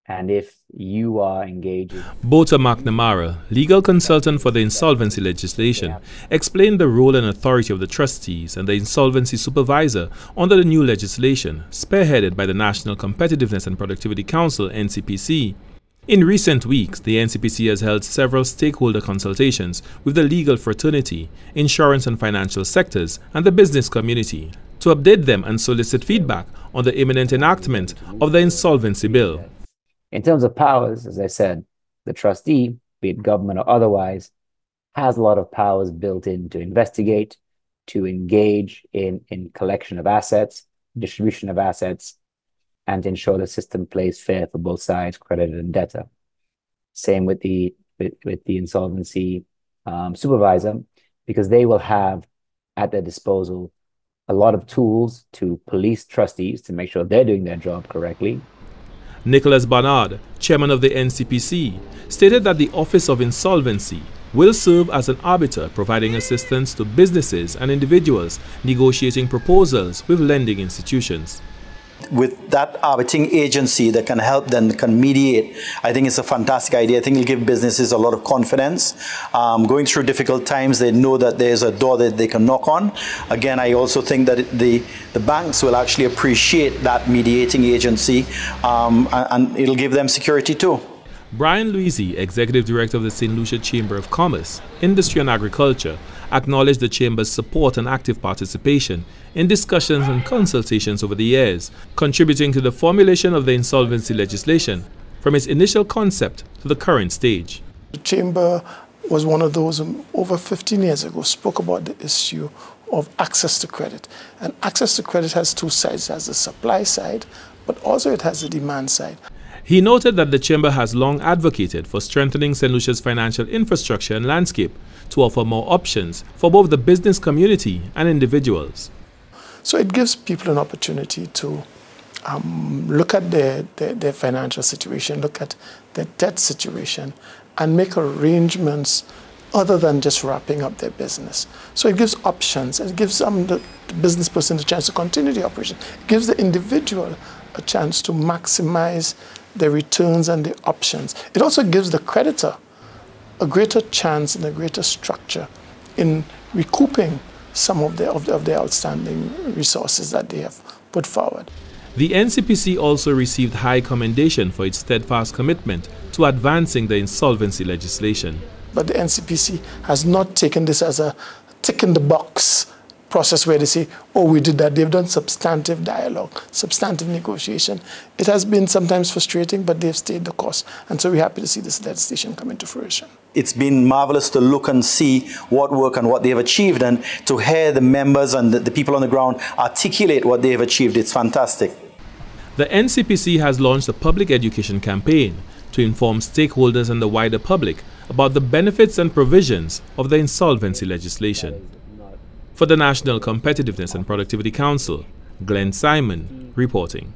And if you are engaging, Bota McNamara, legal consultant for the Insolvency Legislation, explained the role and authority of the trustees and the Insolvency Supervisor under the new legislation, spearheaded by the National Competitiveness and Productivity Council (NCPC). In recent weeks, the NCPC has held several stakeholder consultations with the legal fraternity, insurance and financial sectors, and the business community to update them and solicit feedback on the imminent enactment of the Insolvency Bill. in terms of powers, as I said, the trustee, be it government or otherwise, has a lot of powers built in to investigate, to engage in collection of assets, distribution of assets, and to ensure the system plays fair for both sides, creditor and debtor. Same with the insolvency supervisor, because they will have at their disposal a lot of tools to police trustees to make sure they're doing their job correctly. Nicholas Barnard, chairman of the NCPC, stated that the Office of Insolvency will serve as an arbiter, providing assistance to businesses and individuals negotiating proposals with lending institutions. With that arbitering agency that can help them, can mediate, I think it's a fantastic idea. I think it'll give businesses a lot of confidence. Going through difficult times, they know that there's a door that they can knock on. Again, I also think that the banks will actually appreciate that mediating agency, and it'll give them security too. Brian Louisi, Executive Director of the St. Lucia Chamber of Commerce, Industry and Agriculture, acknowledged the Chamber's support and active participation in discussions and consultations over the years, contributing to the formulation of the insolvency legislation from its initial concept to the current stage. The Chamber was one of those who, over 15 years ago, spoke about the issue of access to credit. And access to credit has two sides. It has the supply side, but also it has the demand side. He noted that the Chamber has long advocated for strengthening St. Lucia's financial infrastructure and landscape to offer more options for both the business community and individuals. So it gives people an opportunity to look at their financial situation, look at their debt situation, and make arrangements other than just wrapping up their business. So it gives options. It gives the business person a chance to continue the operation. It gives the individual a chance to maximize the returns and the options. It also gives the creditor a greater chance and a greater structure in recouping some of their outstanding resources that they have put forward. The NCPC also received high commendation for its steadfast commitment to advancing the insolvency legislation. But the NCPC has not taken this as a tick in the box process where they say, oh, we did that. They've done substantive dialogue, substantive negotiation. It has been sometimes frustrating, but they've stayed the course. And so we're happy to see this legislation come into fruition. It's been marvelous to look and see what work and what they've achieved, and to hear the members and the people on the ground articulate what they've achieved. It's fantastic. The NCPC has launched a public education campaign to inform stakeholders and the wider public about the benefits and provisions of the insolvency legislation. For the National Competitiveness and Productivity Council, Glenn Simon reporting.